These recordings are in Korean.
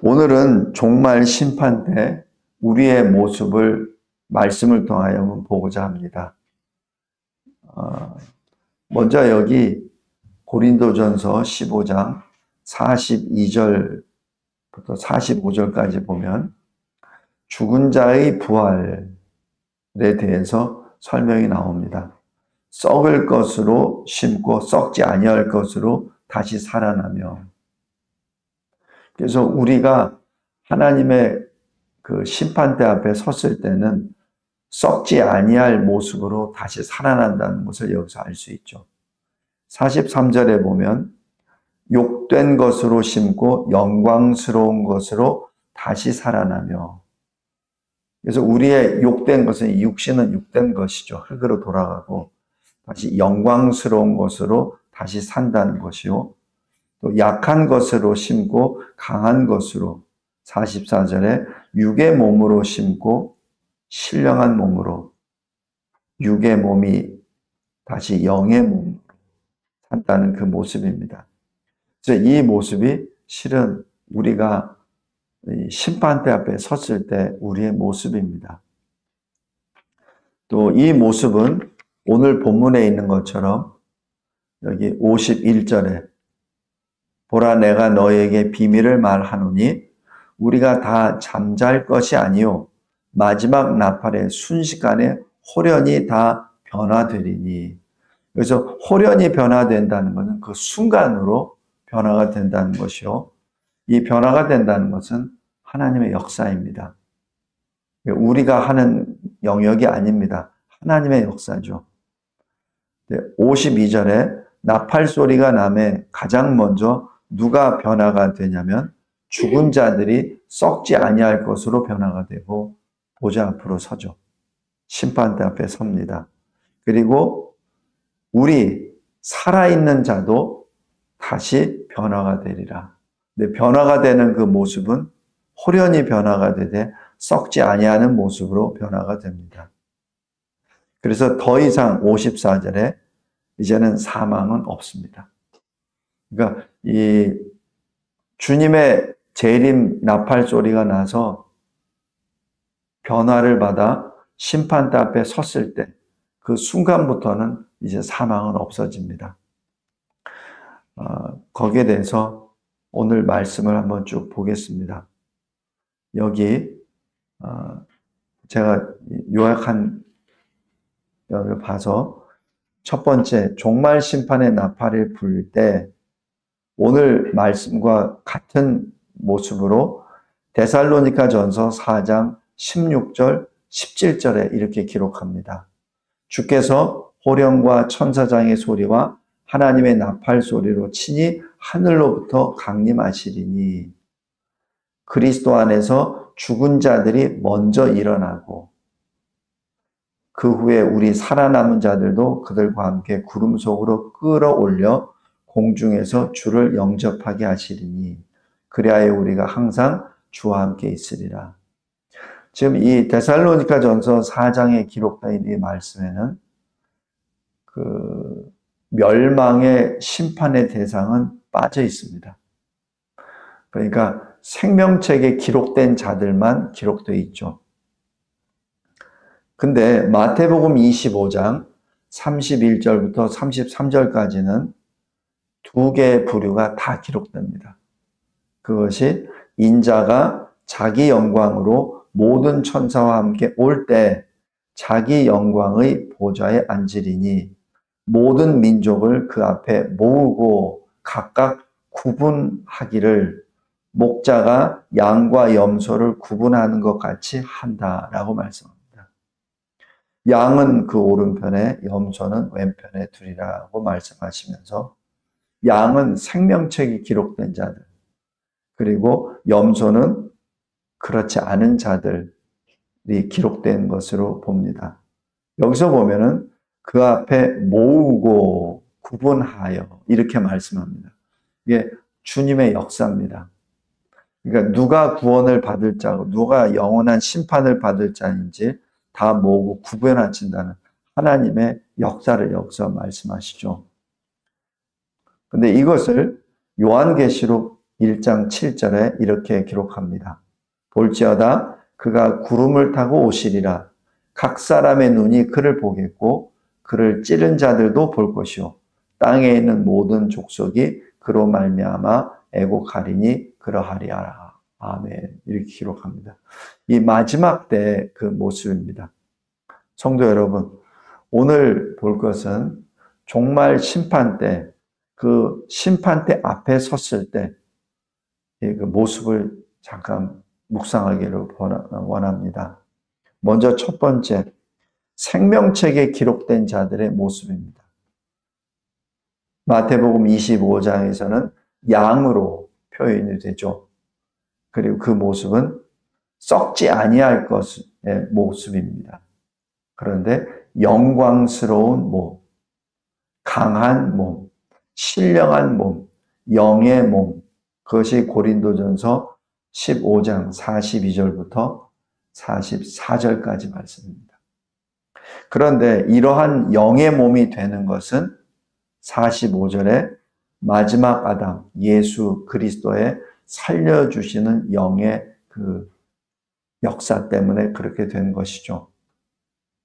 오늘은 종말 심판 때 우리의 모습을 말씀을 통하여 보고자 합니다. 먼저 여기 고린도전서 15장 42절부터 45절까지 보면 죽은 자의 부활에 대해서 설명이 나옵니다. 썩을 것으로 심고 썩지 아니할 것으로 다시 살아나며, 그래서 우리가 하나님의 그 심판대 앞에 섰을 때는 썩지 아니할 모습으로 다시 살아난다는 것을 여기서 알 수 있죠. 43절에 보면 욕된 것으로 심고 영광스러운 것으로 다시 살아나며, 그래서 우리의 욕된 것은, 육신은 욕된 것이죠. 흙으로 돌아가고 다시 영광스러운 것으로 다시 산다는 것이요. 또 약한 것으로 심고 강한 것으로, 44절에 육의 몸으로 심고 신령한 몸으로, 육의 몸이 다시 영의 몸으로 산다는 그 모습입니다. 그래서 이 모습이 실은 우리가 심판대 앞에 섰을 때 우리의 모습입니다. 또 이 모습은 오늘 본문에 있는 것처럼 여기 51절에 보라, 내가 너에게 비밀을 말하노니 우리가 다 잠잘 것이 아니요 마지막 나팔에 순식간에 홀연히 다 변화되리니. 그래서 홀연히 변화된다는 것은 그 순간으로 변화가 된다는 것이요, 이 변화가 된다는 것은 하나님의 역사입니다. 우리가 하는 영역이 아닙니다. 하나님의 역사죠. 52절에 나팔 소리가 나매 가장 먼저 누가 변화가 되냐면 죽은 자들이 썩지 아니할 것으로 변화가 되고 보좌 앞으로 서죠. 심판대 앞에 섭니다. 그리고 우리 살아있는 자도 다시 변화가 되리라. 근데 변화가 되는 그 모습은 홀연히 변화가 되되 썩지 아니하는 모습으로 변화가 됩니다. 그래서 더 이상 54절에 이제는 사망은 없습니다. 그러니까 이 주님의 재림 나팔 소리가 나서 변화를 받아 심판대 앞에 섰을 때 그 순간부터는 이제 사망은 없어집니다. 거기에 대해서 오늘 말씀을 한번 쭉 보겠습니다. 여기 제가 요약한 여기를 봐서 첫 번째, 종말 심판의 나팔을 불 때 오늘 말씀과 같은 모습으로 데살로니가 전서 4장 16절, 17절에 이렇게 기록합니다. 주께서 호령과 천사장의 소리와 하나님의 나팔 소리로 친히 하늘로부터 강림하시리니 그리스도 안에서 죽은 자들이 먼저 일어나고 그 후에 우리 살아남은 자들도 그들과 함께 구름 속으로 끌어올려 공중에서 주를 영접하게 하시리니 그리하여 우리가 항상 주와 함께 있으리라. 지금 이 데살로니가 전서 4장에 기록된 이 말씀에는 그 멸망의 심판의 대상은 빠져 있습니다. 그러니까 생명책에 기록된 자들만 기록되어 있죠. 근데 마태복음 25장 31절부터 33절까지는 두 개의 부류가 다 기록됩니다. 그것이 인자가 자기 영광으로 모든 천사와 함께 올 때 자기 영광의 보좌에 앉으리니 모든 민족을 그 앞에 모으고 각각 구분하기를 목자가 양과 염소를 구분하는 것 같이 한다라고 말씀합니다. 양은 그 오른편에 염소는 왼편에 두리라고 말씀하시면서 양은 생명책이 기록된 자들, 그리고 염소는 그렇지 않은 자들이 기록된 것으로 봅니다. 여기서 보면은 그 앞에 모으고 구분하여 이렇게 말씀합니다. 이게 주님의 역사입니다. 그러니까 누가 구원을 받을 자고 누가 영원한 심판을 받을 자인지 다 모으고 구분하신다는 하나님의 역사를 여기서 말씀하시죠. 근데 이것을 요한계시록 1장 7절에 이렇게 기록합니다. 볼지어다 그가 구름을 타고 오시리라. 각 사람의 눈이 그를 보겠고 그를 찌른 자들도 볼 것이요 땅에 있는 모든 족속이 그로 말미암아 애곡하리니 그러하리라. 아멘. 이렇게 기록합니다. 이 마지막 때 그 모습입니다. 성도 여러분, 오늘 볼 것은 종말 심판 때, 그 심판대 앞에 섰을 때 그 모습을 잠깐 묵상하기를 원합니다. 먼저 첫 번째, 생명책에 기록된 자들의 모습입니다. 마태복음 25장에서는 양으로 표현이 되죠. 그리고 그 모습은 썩지 아니할 것의 모습입니다. 그런데 영광스러운 몸, 강한 몸, 신령한 몸, 영의 몸, 그것이 고린도전서 15장 42절부터 44절까지 말씀입니다. 그런데 이러한 영의 몸이 되는 것은 45절에 마지막 아담, 예수 그리스도의 살려주시는 영의 그 역사 때문에 그렇게 된 것이죠.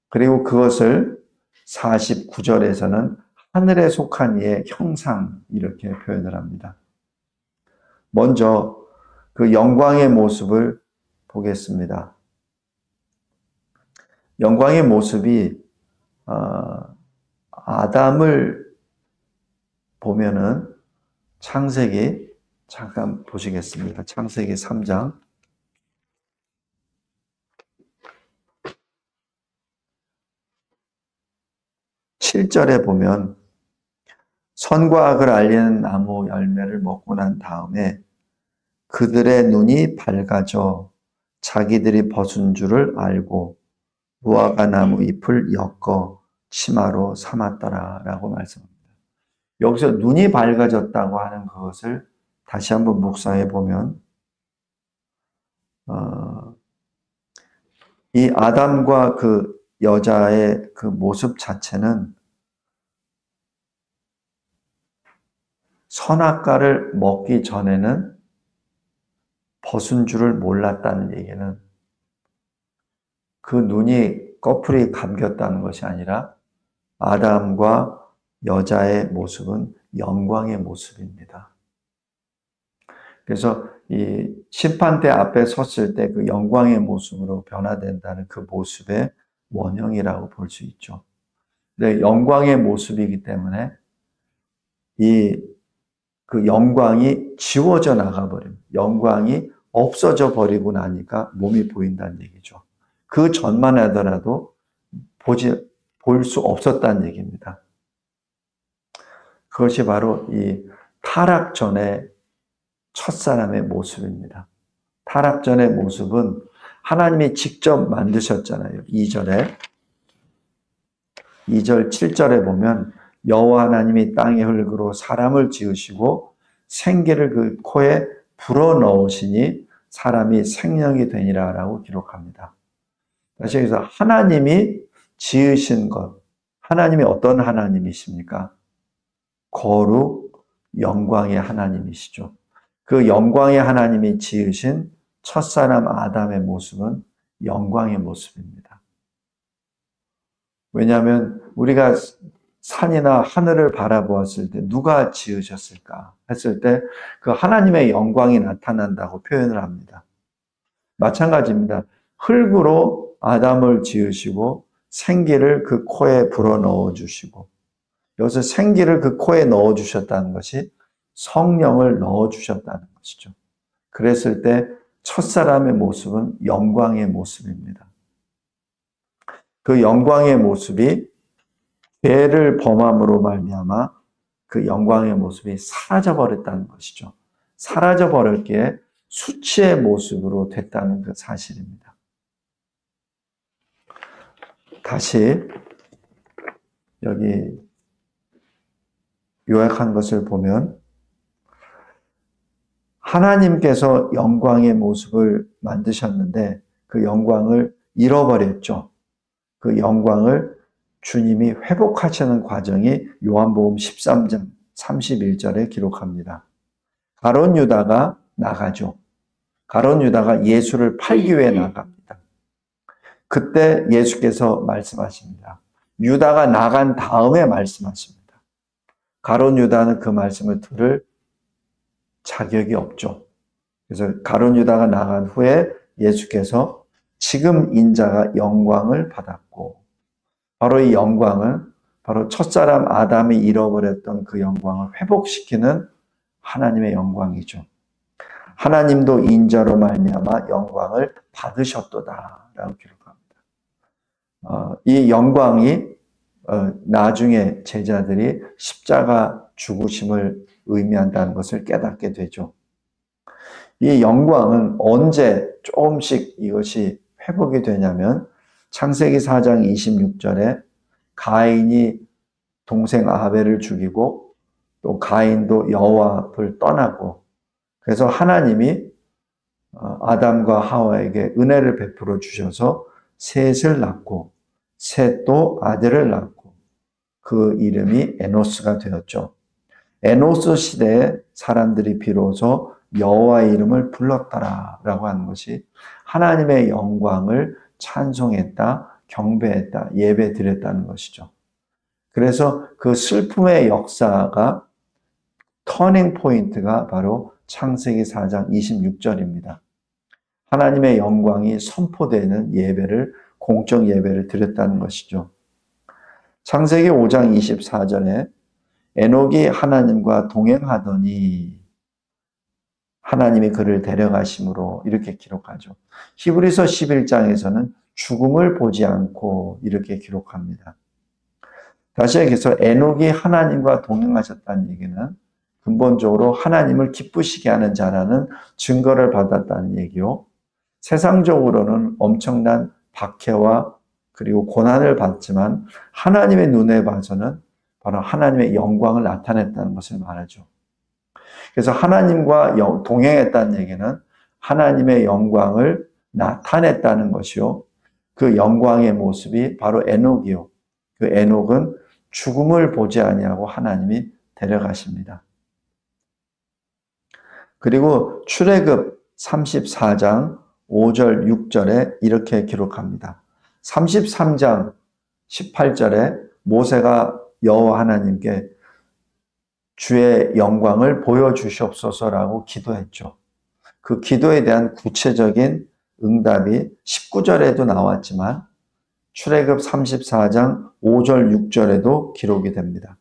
그리고 그것을 49절에서는 하늘에 속한 이의 형상 이렇게 표현을 합니다. 먼저 그 영광의 모습을 보겠습니다. 영광의 모습이 아담을 보면은 창세기 잠깐 보시겠습니다. 창세기 3장 7절에 보면 선과 악을 알리는 나무 열매를 먹고 난 다음에 그들의 눈이 밝아져 자기들이 벗은 줄을 알고 무화과 나무 잎을 엮어 치마로 삼았더라 라고 말씀합니다. 여기서 눈이 밝아졌다고 하는 그것을 다시 한번 묵상해 보면 이 아담과 그 여자의 그 모습 자체는 선악과를 먹기 전에는 벗은 줄을 몰랐다는 얘기는 그 눈이 꺼풀이 감겼다는 것이 아니라 아담과 여자의 모습은 영광의 모습입니다. 그래서 이 심판대 앞에 섰을 때 그 영광의 모습으로 변화된다는 그 모습의 원형이라고 볼 수 있죠. 근데 영광의 모습이기 때문에 그 영광이 지워져 나가버립니다. 영광이 없어져 버리고 나니까 몸이 보인다는 얘기죠. 그 전만 하더라도 볼 수 없었다는 얘기입니다. 그것이 바로 이 타락 전의 첫사람의 모습입니다. 타락 전의 모습은 하나님이 직접 만드셨잖아요. 2절 7절에 보면 여호와 하나님이 땅의 흙으로 사람을 지으시고 생기를 그 코에 불어넣으시니 사람이 생명이 되니라 라고 기록합니다. 다시 해서 하나님이 지으신 것, 하나님이 어떤 하나님이십니까? 거룩 영광의 하나님이시죠. 그 영광의 하나님이 지으신 첫사람 아담의 모습은 영광의 모습입니다. 왜냐하면 우리가 산이나 하늘을 바라보았을 때 누가 지으셨을까 했을 때 그 하나님의 영광이 나타난다고 표현을 합니다. 마찬가지입니다. 흙으로 아담을 지으시고 생기를 그 코에 불어넣어 주시고 여기서 생기를 그 코에 넣어 주셨다는 것이 성령을 넣어 주셨다는 것이죠. 그랬을 때 첫사람의 모습은 영광의 모습입니다. 그 영광의 모습이 죄를 범함으로 말미암아 그 영광의 모습이 사라져 버렸다는 것이죠. 사라져 버렸기에 수치의 모습으로 됐다는 그 사실입니다. 다시 여기 요약한 것을 보면 하나님께서 영광의 모습을 만드셨는데 그 영광을 잃어버렸죠. 그 영광을 주님이 회복하시는 과정이 요한복음 13장 31절에 기록합니다. 가룟 유다가 나가죠. 가룟 유다가 예수를 팔기 위해 나갑니다. 그때 예수께서 말씀하십니다. 유다가 나간 다음에 말씀하십니다. 가룟 유다는 그 말씀을 들을 자격이 없죠. 그래서 가룟 유다가 나간 후에 예수께서 지금 인자가 영광을 받았고, 바로 이 영광은 바로 첫사람 아담이 잃어버렸던 그 영광을 회복시키는 하나님의 영광이죠. 하나님도 인자로 말미암아 영광을 받으셨도다라고 기록합니다. 이 영광이 나중에 제자들이 십자가 죽으심을 의미한다는 것을 깨닫게 되죠. 이 영광은 언제 조금씩 이것이 회복이 되냐면 창세기 4장 26절에 가인이 동생 아벨을 죽이고 또 가인도 여호와 앞을 떠나고, 그래서 하나님이 아담과 하와에게 은혜를 베풀어 주셔서 셋을 낳고 셋도 아들을 낳고 그 이름이 에노스가 되었죠. 에노스 시대에 사람들이 비로소 여호와의 이름을 불렀다라고 하는 것이 하나님의 영광을 찬송했다, 경배했다, 예배 드렸다는 것이죠. 그래서 그 슬픔의 역사가 터닝 포인트가 바로 창세기 4장 26절입니다. 하나님의 영광이 선포되는 예배를, 공적 예배를 드렸다는 것이죠. 창세기 5장 24절에 에녹이 하나님과 동행하더니 하나님이 그를 데려가심으로 이렇게 기록하죠. 히브리서 11장에서는 죽음을 보지 않고 이렇게 기록합니다. 다시 얘기해서 에녹이 하나님과 동행하셨다는 얘기는 근본적으로 하나님을 기쁘시게 하는 자라는 증거를 받았다는 얘기요. 세상적으로는 엄청난 박해와 그리고 고난을 받지만 하나님의 눈에 봐서는 바로 하나님의 영광을 나타냈다는 것을 말하죠. 그래서 하나님과 동행했다는 얘기는 하나님의 영광을 나타냈다는 것이요. 그 영광의 모습이 바로 에녹이요. 그 에녹은 죽음을 보지 아니하고 하나님이 데려가십니다. 그리고 출애굽 34장 5절 6절에 이렇게 기록합니다. 33장 18절에 모세가 여호와 하나님께 주의 영광을 보여주시옵소서라고 기도했죠. 그 기도에 대한 구체적인 응답이 19절에도 나왔지만 출애굽 34장 5절 6절에도 기록이 됩니다.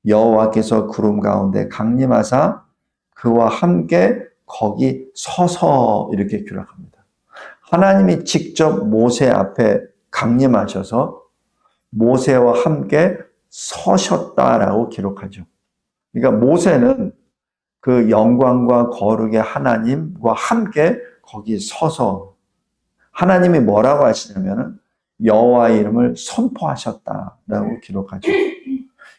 여호와께서 구름 가운데 강림하사 그와 함께 거기 서서 이렇게 기록합니다. 하나님이 직접 모세 앞에 강림하셔서 모세와 함께 서셨다라고 기록하죠. 그러니까 모세는 그 영광과 거룩의 하나님과 함께 거기 서서 하나님이 뭐라고 하시냐면은 여호와의 이름을 선포하셨다라고 기록하죠.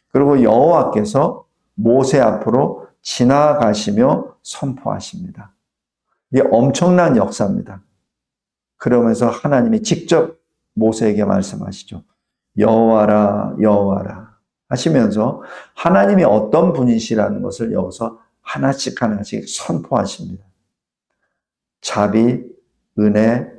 그리고 여호와께서 모세 앞으로 지나가시며 선포하십니다. 이게 엄청난 역사입니다. 그러면서 하나님이 직접 모세에게 말씀하시죠. 여호와라 여호와라 하시면서 하나님이 어떤 분이시라는 것을 여기서 하나씩 하나씩 선포하십니다. 자비, 은혜,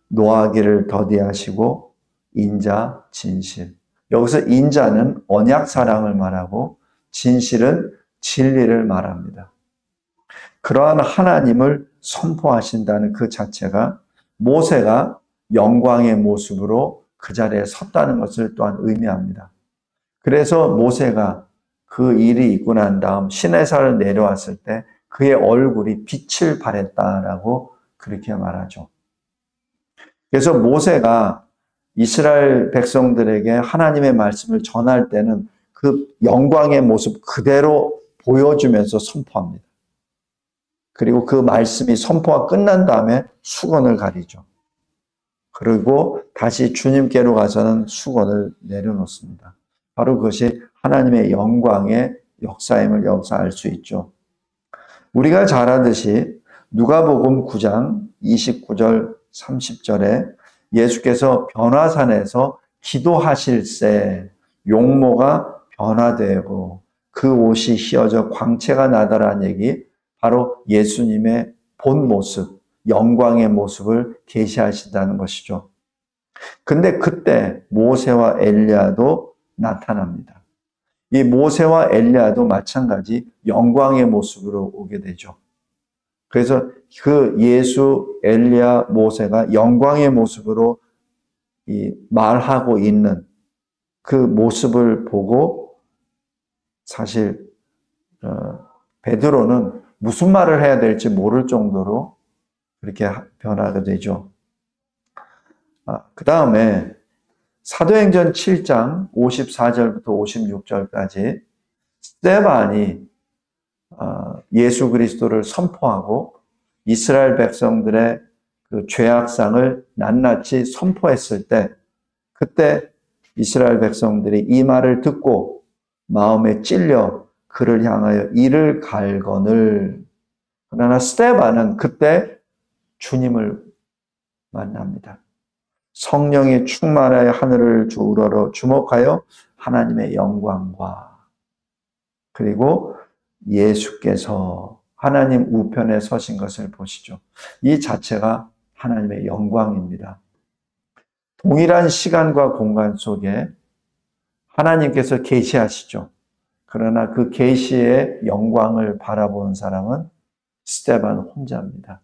노하기를 더디하시고 인자, 진실. 여기서 인자는 언약 사랑을 말하고 진실은 진리를 말합니다. 그러한 하나님을 선포하신다는 그 자체가 모세가 영광의 모습으로 그 자리에 섰다는 것을 또한 의미합니다. 그래서 모세가 그 일이 있고 난 다음 시내산을 내려왔을 때 그의 얼굴이 빛을 발했다라고 그렇게 말하죠. 그래서 모세가 이스라엘 백성들에게 하나님의 말씀을 전할 때는 그 영광의 모습 그대로 보여주면서 선포합니다. 그리고 그 말씀이 선포가 끝난 다음에 수건을 가리죠. 그리고 다시 주님께로 가서는 수건을 내려놓습니다. 바로 그것이 하나님의 영광의 역사임을 여기서 알 수 있죠. 우리가 잘 아듯이 누가복음 9장 29절 30절에 예수께서 변화산에서 기도하실새 용모가 변화되고 그 옷이 휘어져 광채가 나더라는 얘기, 바로 예수님의 본 모습, 영광의 모습을 계시하신다는 것이죠. 근데 그때 모세와 엘리야도 나타납니다. 이 모세와 엘리야도 마찬가지 영광의 모습으로 오게 되죠. 그래서 그 예수, 엘리야, 모세가 영광의 모습으로 말하고 있는 그 모습을 보고 사실 베드로는 무슨 말을 해야 될지 모를 정도로 그렇게 변하게 되죠. 그 다음에 사도행전 7장 54절부터 56절까지 스데반이 예수 그리스도를 선포하고 이스라엘 백성들의 그 죄악상을 낱낱이 선포했을 때 그때 이스라엘 백성들이 이 말을 듣고 마음에 찔려 그를 향하여 이를 갈거늘. 그러나 스데반은 그때 주님을 만납니다. 성령이 충만하여 하늘을 우러러 주목하여 하나님의 영광과 그리고 예수께서 하나님 우편에 서신 것을 보시죠. 이 자체가 하나님의 영광입니다. 동일한 시간과 공간 속에 하나님께서 계시하시죠. 그러나 그 계시의 영광을 바라보는 사람은 스데반 혼자입니다.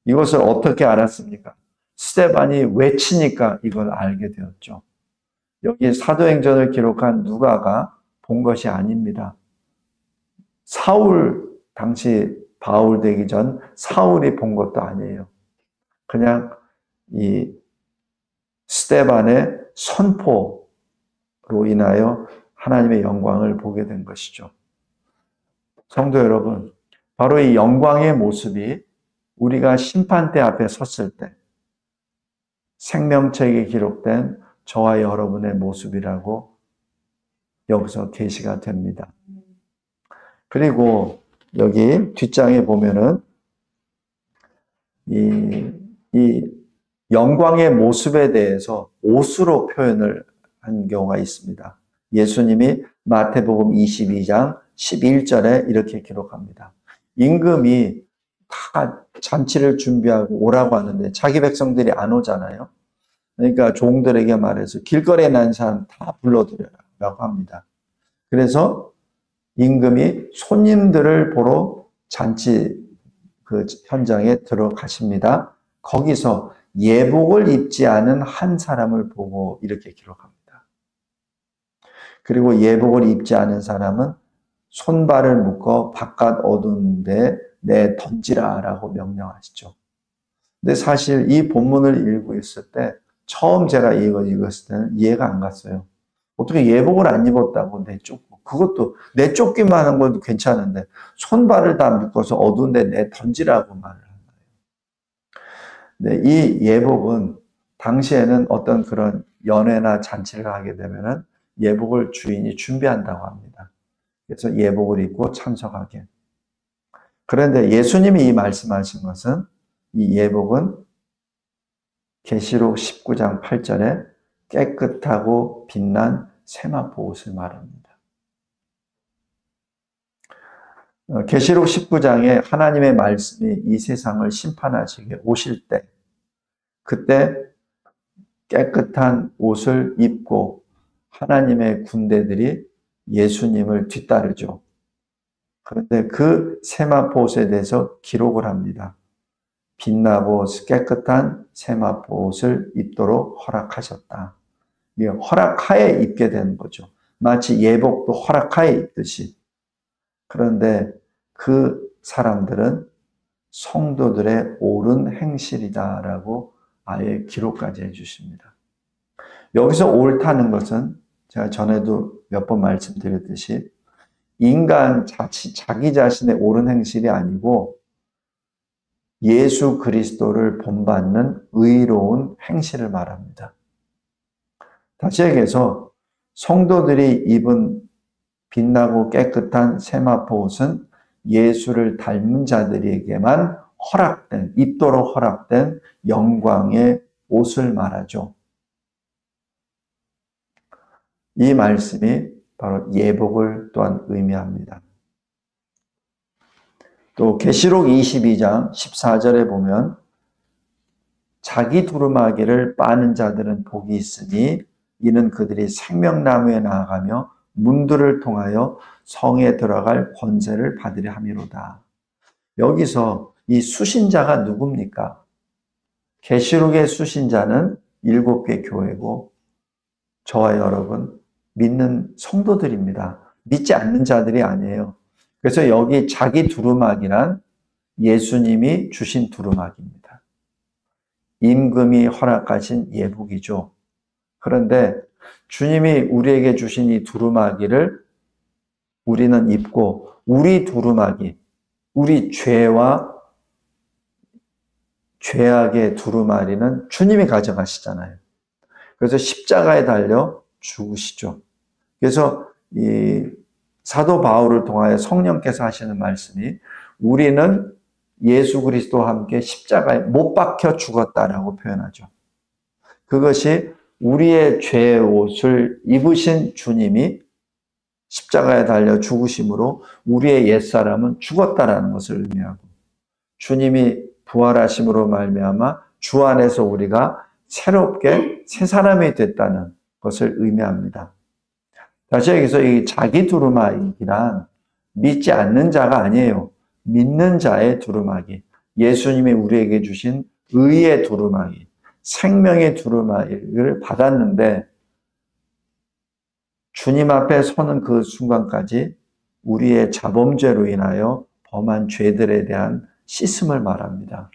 이것을 어떻게 알았습니까? 스데반이 외치니까 이걸 알게 되었죠. 여기 사도행전을 기록한 누가가 본 것이 아닙니다. 사울, 당시 바울 되기 전 사울이 본 것도 아니에요. 그냥 이 스데반의 선포로 인하여 하나님의 영광을 보게 된 것이죠. 성도 여러분, 바로 이 영광의 모습이 우리가 심판대 앞에 섰을 때 생명책에 기록된 저와 여러분의 모습이라고 여기서 계시가 됩니다. 그리고 여기 뒷장에 보면은 이 영광의 모습에 대해서 옷으로 표현을 한 경우가 있습니다. 예수님이 마태복음 22장 11절에 이렇게 기록합니다. 임금이 다 잔치를 준비하고 오라고 하는데 자기 백성들이 안 오잖아요. 그러니까 종들에게 말해서 길거리에 난 사람 다 불러들여라라고 합니다. 그래서 임금이 손님들을 보러 잔치 그 현장에 들어가십니다. 거기서 예복을 입지 않은 한 사람을 보고 이렇게 기록합니다. 그리고 예복을 입지 않은 사람은 손발을 묶어 바깥 어두운 데 내 던지라라고 명령하시죠. 근데 사실 이 본문을 읽고 있을 때 처음 제가 이거 읽었을 때는 이해가 안 갔어요. 어떻게 예복을 안 입었다고 내쫓고 그것도 내쫓기만 하는 것도 괜찮은데 손발을 다 묶어서 어두운 데 내 던지라고 말을 한 거예요. 근데 이 예복은 당시에는 어떤 그런 연회나 잔치를 하게 되면은 예복을 주인이 준비한다고 합니다. 그래서 예복을 입고 참석하게. 그런데 예수님이 이 말씀하신 것은 이 예복은 계시록 19장 8절에 깨끗하고 빛난 세마포 옷을 말합니다. 계시록 19장에 하나님의 말씀이 이 세상을 심판하시게 오실 때 그때 깨끗한 옷을 입고 하나님의 군대들이 예수님을 뒤따르죠. 그런데 그 세마포 옷에 대해서 기록을 합니다. 빛나고 깨끗한 세마포 옷을 입도록 허락하셨다. 이게 허락하에 입게 되는 거죠. 마치 예복도 허락하에 입듯이. 그런데 그 사람들은 성도들의 옳은 행실이다라고 아예 기록까지 해주십니다. 여기서 옳다는 것은 제가 전에도 몇 번 말씀드렸듯이 인간 자기 자신의 옳은 행실이 아니고 예수 그리스도를 본받는 의로운 행실을 말합니다. 다시 얘기해서 성도들이 입은 빛나고 깨끗한 세마포 옷은 예수를 닮은 자들에게만 허락된, 입도록 허락된 영광의 옷을 말하죠. 이 말씀이 바로 예복을 또한 의미합니다. 또 계시록 22장 14절에 보면 자기 두루마기를 빠는 자들은 복이 있으니 이는 그들이 생명나무에 나아가며 문들을 통하여 성에 들어갈 권세를 받으려 함이로다. 여기서 이 수신자가 누굽니까? 계시록의 수신자는 7개 교회고 저와 여러분 믿는 성도들입니다. 믿지 않는 자들이 아니에요. 그래서 여기 자기 두루마기란 예수님이 주신 두루마기입니다. 임금이 허락하신 예복이죠. 그런데 주님이 우리에게 주신 이 두루마기를 우리는 입고 우리 두루마기, 우리 죄와 죄악의 두루마리는 주님이 가져가시잖아요. 그래서 십자가에 달려 죽으시죠. 그래서 이 사도 바울을 통하여 성령께서 하시는 말씀이 우리는 예수 그리스도와 함께 십자가에 못 박혀 죽었다라고 표현하죠. 그것이 우리의 죄의 옷을 입으신 주님이 십자가에 달려 죽으심으로 우리의 옛사람은 죽었다라는 것을 의미하고 주님이 부활하심으로 말미암아 주 안에서 우리가 새롭게 새 사람이 됐다는 것을 의미합니다. 다시 여기서 이 자기 두루마기란 믿지 않는 자가 아니에요. 믿는 자의 두루마기. 예수님이 우리에게 주신 의의 두루마기, 생명의 두루마기를 받았는데 주님 앞에 서는 그 순간까지 우리의 자범죄로 인하여 범한 죄들에 대한 씻음을 말합니다.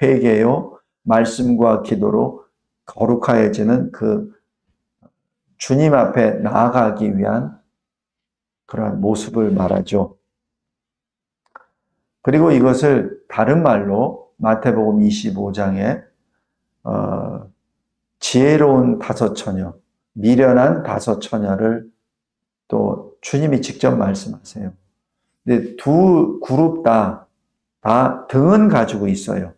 회개요, 말씀과 기도로 거룩하여지는 그 주님 앞에 나아가기 위한 그러한 모습을 말하죠. 그리고 이것을 다른 말로 마태복음 25장에 지혜로운 5 처녀, 미련한 5 처녀를 또 주님이 직접 말씀하세요. 근데 두 그룹 다 등은 가지고 있어요.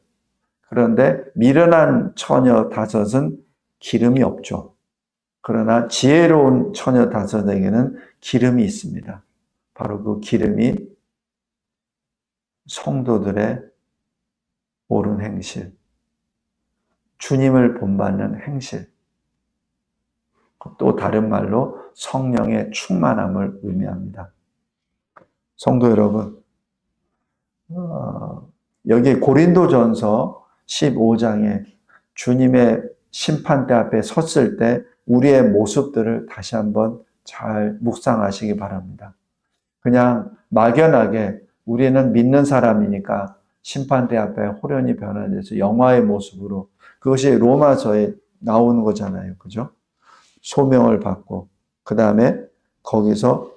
그런데 미련한 처녀 5은 기름이 없죠. 그러나 지혜로운 처녀 5에게는 기름이 있습니다. 바로 그 기름이 성도들의 옳은 행실, 주님을 본받는 행실, 또 다른 말로 성령의 충만함을 의미합니다. 성도 여러분, 여기 고린도전서 15장에 주님의 심판대 앞에 섰을 때 우리의 모습들을 다시 한번 잘 묵상하시기 바랍니다. 그냥 막연하게 우리는 믿는 사람이니까 심판대 앞에 호련히 변화돼서 영화의 모습으로, 그것이 로마서에 나오는 거잖아요. 그죠? 소명을 받고 그 다음에 거기서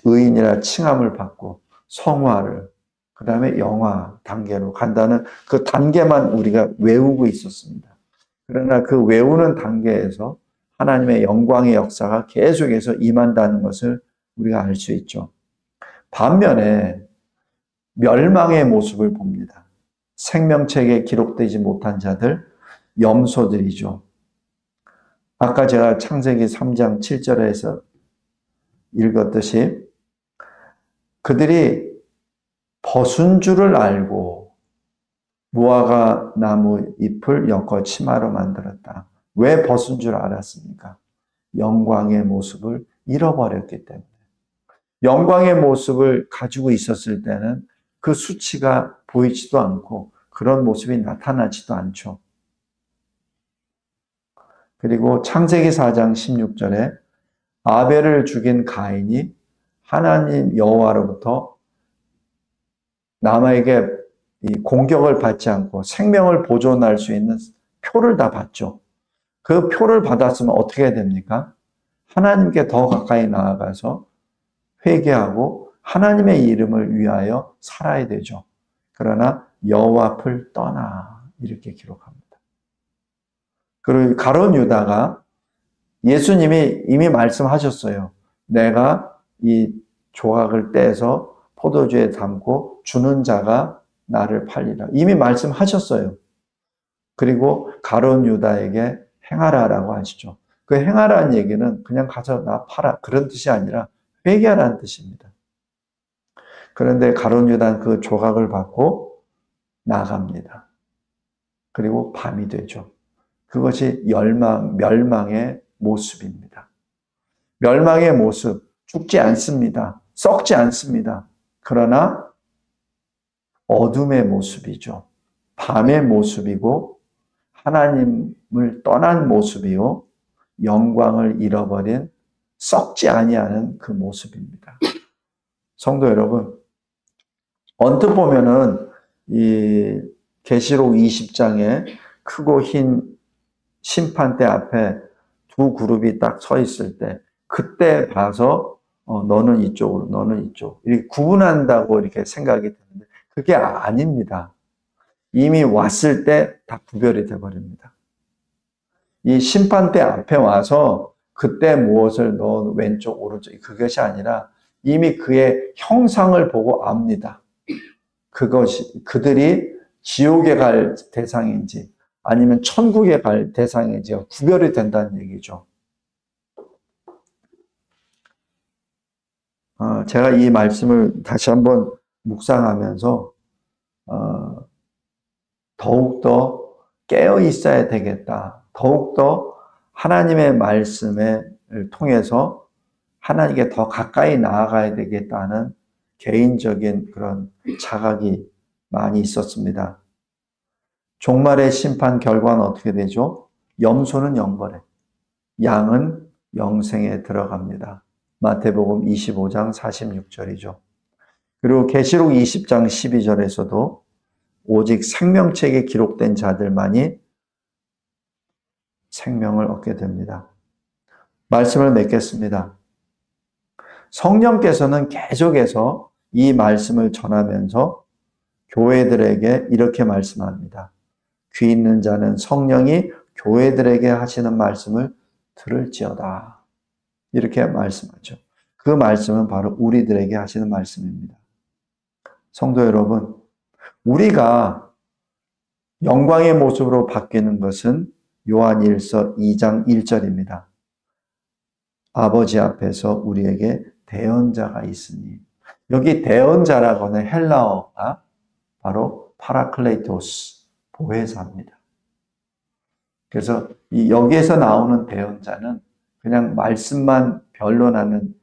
의인이라 칭함을 받고 성화를, 그 다음에 영화 단계로 간다는 그 단계만 우리가 외우고 있었습니다. 그러나 그 외우는 단계에서 하나님의 영광의 역사가 계속해서 임한다는 것을 우리가 알 수 있죠. 반면에 멸망의 모습을 봅니다. 생명책에 기록되지 못한 자들, 염소들이죠. 아까 제가 창세기 3장 7절에서 읽었듯이 그들이 벗은 줄을 알고 무화과 나무 잎을 엮어 치마로 만들었다. 왜 벗은 줄 알았습니까? 영광의 모습을 잃어버렸기 때문에. 영광의 모습을 가지고 있었을 때는 그 수치가 보이지도 않고 그런 모습이 나타나지도 않죠. 그리고 창세기 4장 16절에 아벨을 죽인 가인이 하나님 여호와로부터 남에게 이 공격을 받지 않고 생명을 보존할 수 있는 표를 다 받죠. 그 표를 받았으면 어떻게 됩니까? 하나님께 더 가까이 나아가서 회개하고 하나님의 이름을 위하여 살아야 되죠. 그러나 여호와 앞을 떠나 이렇게 기록합니다. 그리고 가룟 유다가 예수님이 이미 말씀하셨어요. 내가 이 조각을 떼서 포도주에 담고 주는 자가 나를 팔리라. 이미 말씀하셨어요. 그리고 가룟 유다에게 행하라라고 하시죠. 그 행하라는 얘기는 그냥 가서 나 팔아 그런 뜻이 아니라 회개하라는 뜻입니다. 그런데 가룟 유다는 그 조각을 받고 나갑니다. 그리고 밤이 되죠. 그것이 멸망의 모습입니다. 멸망의 모습, 죽지 않습니다. 썩지 않습니다. 그러나 어둠의 모습이죠. 밤의 모습이고 하나님을 떠난 모습이요, 영광을 잃어버린 썩지 아니하는 그 모습입니다. 성도 여러분, 언뜻 보면은 이 계시록 20장에 크고 흰 심판대 앞에 두 그룹이 딱 서 있을 때, 그때 봐서 너는 이쪽으로, 너는 이쪽, 이렇게 구분한다고 이렇게 생각이 드는데 그게 아닙니다. 이미 왔을 때 다 구별이 돼버립니다. 이 심판대 앞에 와서 그때 무엇을 너 왼쪽 오른쪽, 그것이 아니라 이미 그의 형상을 보고 압니다. 그것이 그들이 지옥에 갈 대상인지 아니면 천국에 갈 대상인지가 구별이 된다는 얘기죠. 제가 이 말씀을 다시 한번 묵상하면서 더욱더 깨어 있어야 되겠다. 더욱더 하나님의 말씀을 통해서 하나님께 더 가까이 나아가야 되겠다는 개인적인 그런 자각이 많이 있었습니다. 종말의 심판 결과는 어떻게 되죠? 염소는 영벌에, 양은 영생에 들어갑니다. 마태복음 25장 46절이죠. 그리고 계시록 20장 12절에서도 오직 생명책에 기록된 자들만이 생명을 얻게 됩니다. 말씀을 맺겠습니다. 성령께서는 계속해서 이 말씀을 전하면서 교회들에게 이렇게 말씀합니다. 귀 있는 자는 성령이 교회들에게 하시는 말씀을 들을지어다. 이렇게 말씀하죠. 그 말씀은 바로 우리들에게 하시는 말씀입니다. 성도 여러분, 우리가 영광의 모습으로 바뀌는 것은 요한일서 2장 1절입니다. 아버지 앞에서 우리에게 대언자가 있으니, 여기 대언자라고 하는 헬라어가 바로 파라클레이토스, 보혜사입니다. 그래서 여기에서 나오는 대언자는 그냥 말씀만 변론하는,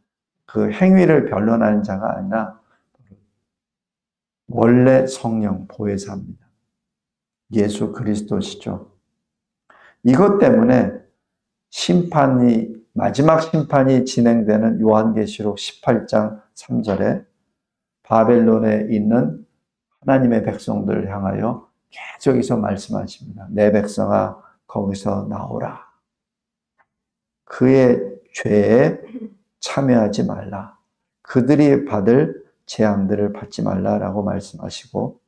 그 행위를 변론하는 자가 아니라 원래 성령 보혜사입니다. 예수 그리스도시죠. 이것 때문에 마지막 심판이 진행되는 요한계시록 18장 3절에 바벨론에 있는 하나님의 백성들을 향하여 계속해서 말씀하십니다. 내 백성아, 거기서 나오라. 그의 죄에 참여하지 말라. 그들이 받을 재앙들을 받지 말라라고 말씀하시고,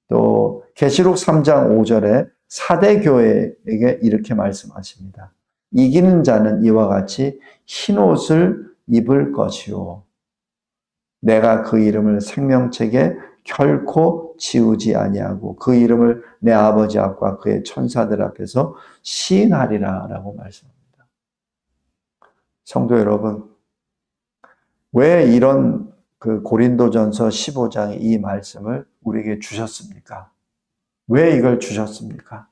또 계시록 3장 5절에 사대 교회에게 이렇게 말씀하십니다. 이기는 자는 이와 같이 흰옷을 입을 것이요, 내가 그 이름을 생명책에 결코 지우지 아니하고 그 이름을 내 아버지 앞과 그의 천사들 앞에서 시인하리라 라고 말씀합니다. 성도 여러분, 왜 이런 그 고린도전서 15장의 이 말씀을 우리에게 주셨습니까? 왜 이걸 주셨습니까?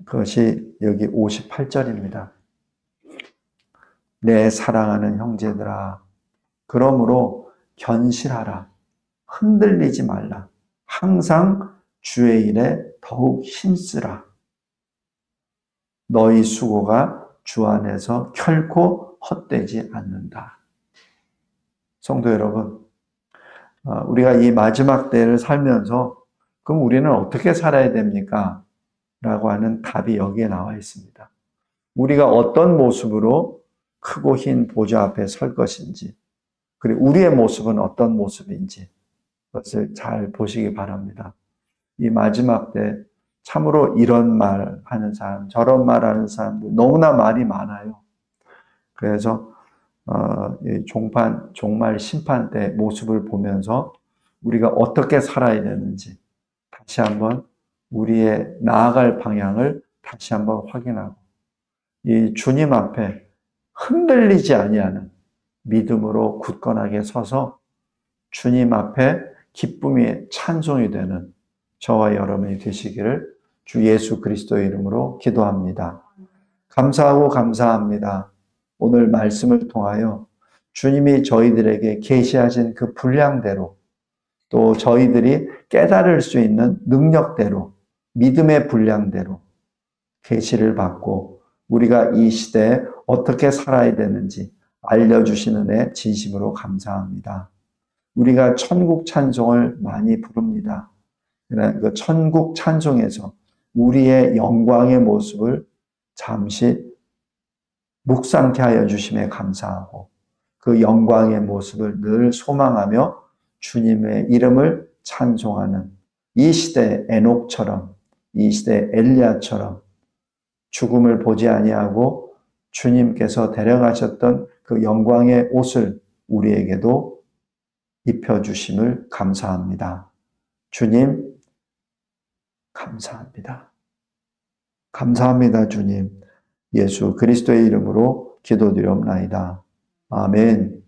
그것이 여기 58절입니다. 내 사랑하는 형제들아, 그러므로 견실하라. 흔들리지 말라. 항상 주의 일에 더욱 힘쓰라. 너희 수고가 주 안에서 결코 헛되지 않는다. 성도 여러분, 우리가 이 마지막 때를 살면서 그럼 우리는 어떻게 살아야 됩니까? 라고 하는 답이 여기에 나와 있습니다. 우리가 어떤 모습으로 크고 흰 보좌 앞에 설 것인지, 그리고 우리의 모습은 어떤 모습인지 그것을 잘 보시기 바랍니다. 이 마지막 때 참으로 이런 말 하는 사람, 저런 말 하는 사람들 너무나 말이 많아요. 그래서 종말 심판 때 모습을 보면서 우리가 어떻게 살아야 되는지 다시 한번 우리의 나아갈 방향을 다시 한번 확인하고, 이 주님 앞에 흔들리지 아니하는 믿음으로 굳건하게 서서 주님 앞에 기쁨이 찬송이 되는 저와 여러분이 되시기를 주 예수 그리스도의 이름으로 기도합니다. 감사하고 감사합니다. 오늘 말씀을 통하여 주님이 저희들에게 계시하신 그 분량대로 또 저희들이 깨달을 수 있는 능력대로 믿음의 분량대로 계시를 받고 우리가 이 시대에 어떻게 살아야 되는지 알려주시는 애 진심으로 감사합니다. 우리가 천국 찬송을 많이 부릅니다. 그 천국 찬송에서 우리의 영광의 모습을 잠시 묵상케 하여 주심에 감사하고 그 영광의 모습을 늘 소망하며 주님의 이름을 찬송하는 이 시대 에녹처럼 이 시대 엘리야처럼 죽음을 보지 아니하고 주님께서 데려가셨던 그 영광의 옷을 우리에게도 입혀주심을 감사합니다. 주님 감사합니다. 감사합니다. 주님 예수 그리스도의 이름으로 기도드리옵나이다. 아멘.